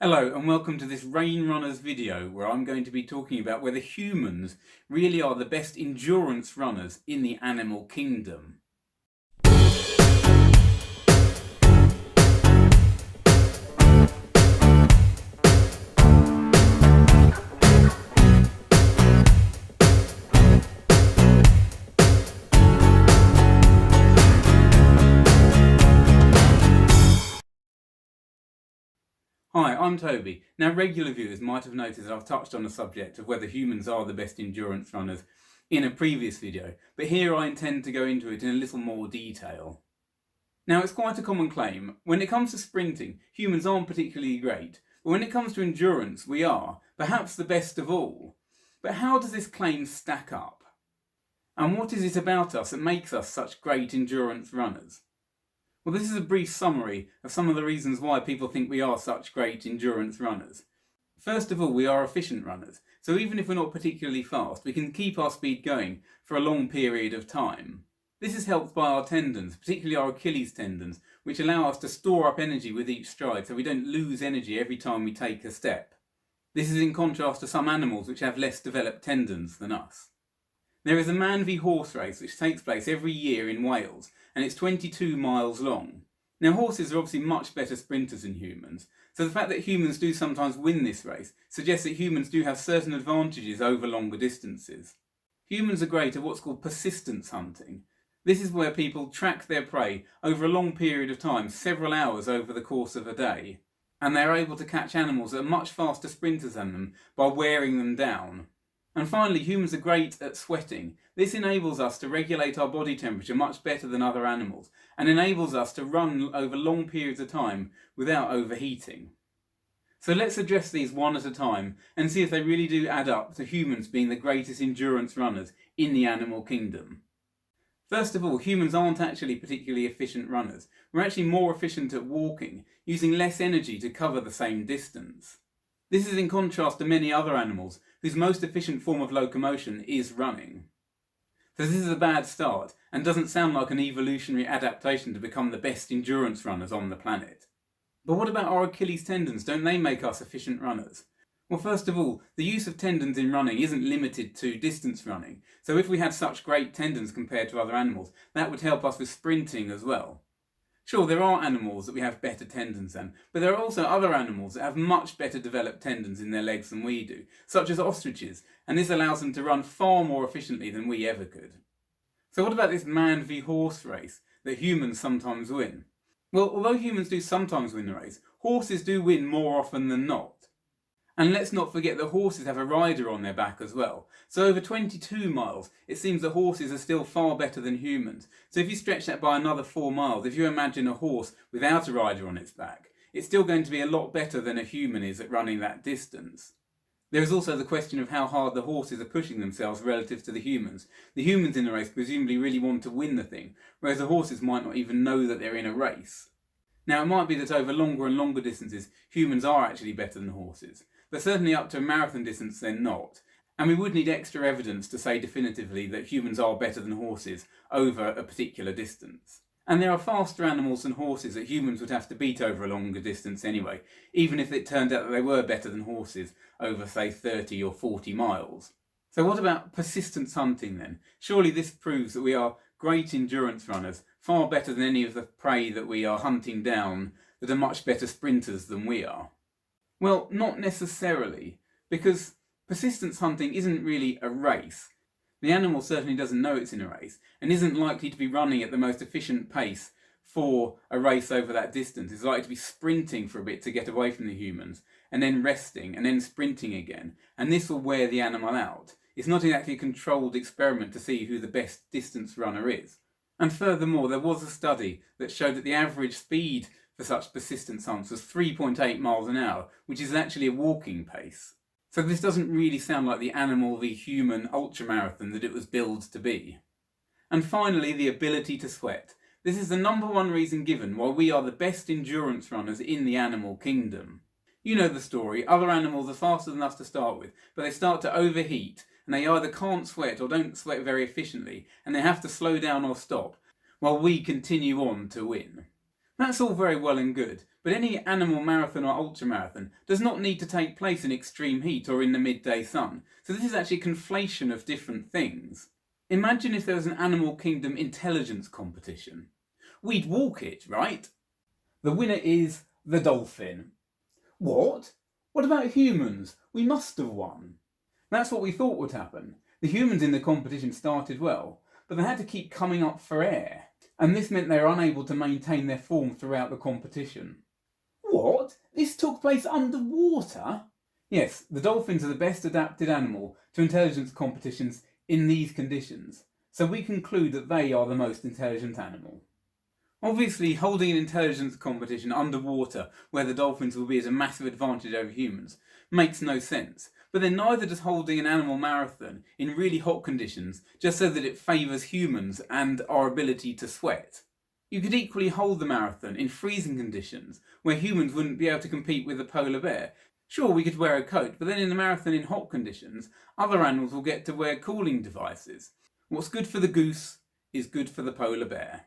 Hello and welcome to this Rain Runners video where I'm going to be talking about whether humans really are the best endurance runners in the animal kingdom. Hi, I'm Toby. Now, regular viewers might have noticed that I've touched on the subject of whether humans are the best endurance runners in a previous video, but here I intend to go into it in a little more detail. Now, it's quite a common claim. When it comes to sprinting, humans aren't particularly great, but when it comes to endurance, we are, perhaps the best of all. But how does this claim stack up? And what is it about us that makes us such great endurance runners? Well, this is a brief summary of some of the reasons why people think we are such great endurance runners. First of all, we are efficient runners, so even if we're not particularly fast, we can keep our speed going for a long period of time. This is helped by our tendons, particularly our Achilles tendons, which allow us to store up energy with each stride so we don't lose energy every time we take a step. This is in contrast to some animals which have less developed tendons than us. There is a man v horse race which takes place every year in Wales, and it's 22 miles long. Now, horses are obviously much better sprinters than humans, so the fact that humans do sometimes win this race suggests that humans do have certain advantages over longer distances. Humans are great at what's called persistence hunting. This is where people track their prey over a long period of time, several hours over the course of a day, and they're able to catch animals that are much faster sprinters than them by wearing them down. And finally, humans are great at sweating. This enables us to regulate our body temperature much better than other animals, and enables us to run over long periods of time without overheating. So let's address these one at a time and see if they really do add up to humans being the greatest endurance runners in the animal kingdom. First of all, humans aren't actually particularly efficient runners. We're actually more efficient at walking, using less energy to cover the same distance. This is in contrast to many other animals whose most efficient form of locomotion is running. So this is a bad start and doesn't sound like an evolutionary adaptation to become the best endurance runners on the planet. But what about our Achilles tendons? Don't they make us efficient runners? Well, first of all, the use of tendons in running isn't limited to distance running. So if we had such great tendons compared to other animals, that would help us with sprinting as well. Sure, there are animals that we have better tendons than, but there are also other animals that have much better developed tendons in their legs than we do, such as ostriches, and this allows them to run far more efficiently than we ever could. So what about this man v horse race that humans sometimes win? Well, although humans do sometimes win the race, horses do win more often than not. And let's not forget that horses have a rider on their back as well. So over 22 miles, it seems that horses are still far better than humans. So if you stretch that by another 4 miles, if you imagine a horse without a rider on its back, it's still going to be a lot better than a human is at running that distance. There is also the question of how hard the horses are pushing themselves relative to the humans. The humans in the race presumably really want to win the thing, whereas the horses might not even know that they're in a race. Now, it might be that over longer and longer distances, humans are actually better than horses, but certainly up to a marathon distance they're not. And we would need extra evidence to say definitively that humans are better than horses over a particular distance. And there are faster animals than horses that humans would have to beat over a longer distance anyway, even if it turned out that they were better than horses over, say, 30 or 40 miles. So what about persistence hunting then? Surely this proves that we are great endurance runners, far better than any of the prey that we are hunting down that are much better sprinters than we are. Well, not necessarily, because persistence hunting isn't really a race. The animal certainly doesn't know it's in a race, and isn't likely to be running at the most efficient pace for a race over that distance. It's likely to be sprinting for a bit to get away from the humans, and then resting, and then sprinting again, and this will wear the animal out. It's not exactly a controlled experiment to see who the best distance runner is. And furthermore, there was a study that showed that the average speed for such persistence hunts was 3.8 miles an hour, which is actually a walking pace. So this doesn't really sound like the animal v human ultramarathon that it was billed to be. And finally, the ability to sweat. This is the number one reason given why we are the best endurance runners in the animal kingdom. You know the story. Other animals are faster than us to start with, but they start to overheat, and they either can't sweat or don't sweat very efficiently, and they have to slow down or stop, while we continue on to win. That's all very well and good, but any animal marathon or ultramarathon does not need to take place in extreme heat or in the midday sun, so this is actually a conflation of different things. Imagine if there was an Animal Kingdom intelligence competition. We'd walk it, right? The winner is the dolphin. What? What about humans? We must have won. That's what we thought would happen. The humans in the competition started well, but they had to keep coming up for air, and this meant they were unable to maintain their form throughout the competition. What? This took place underwater? Yes, the dolphins are the best adapted animal to intelligence competitions in these conditions, so we conclude that they are the most intelligent animal. Obviously, holding an intelligence competition underwater where the dolphins will be at a massive advantage over humans makes no sense, but then neither does holding an animal marathon in really hot conditions just so that it favours humans and our ability to sweat. You could equally hold the marathon in freezing conditions where humans wouldn't be able to compete with a polar bear. Sure, we could wear a coat, but then in the marathon in hot conditions, other animals will get to wear cooling devices. What's good for the goose is good for the polar bear.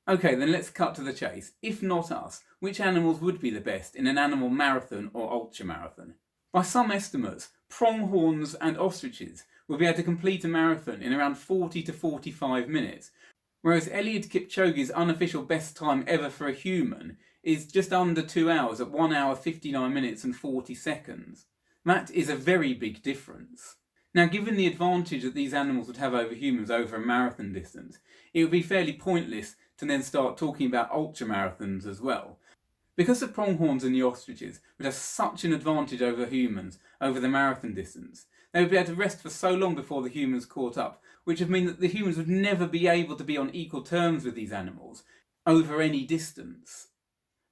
Okay, then let's cut to the chase. If not us, which animals would be the best in an animal marathon or ultramarathon? By some estimates, pronghorns and ostriches will be able to complete a marathon in around 40 to 45 minutes, whereas Eliud Kipchoge's unofficial best time ever for a human is just under 2 hours at 1 hour 59 minutes and 40 seconds. That is a very big difference. Now, given the advantage that these animals would have over humans over a marathon distance, it would be fairly pointless to then start talking about ultramarathons as well. Because the pronghorns and the ostriches would have such an advantage over humans over the marathon distance, they would be able to rest for so long before the humans caught up, which would mean that the humans would never be able to be on equal terms with these animals over any distance.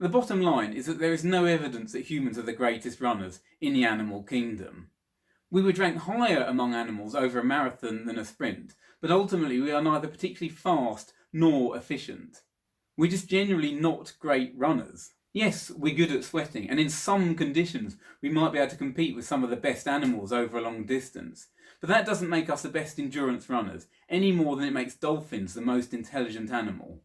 The bottom line is that there is no evidence that humans are the greatest runners in the animal kingdom. We would rank higher among animals over a marathon than a sprint, but ultimately we are neither particularly fast nor efficient. We're just generally not great runners. Yes, we're good at sweating, and in some conditions we might be able to compete with some of the best animals over a long distance, but that doesn't make us the best endurance runners, any more than it makes dolphins the most intelligent animal.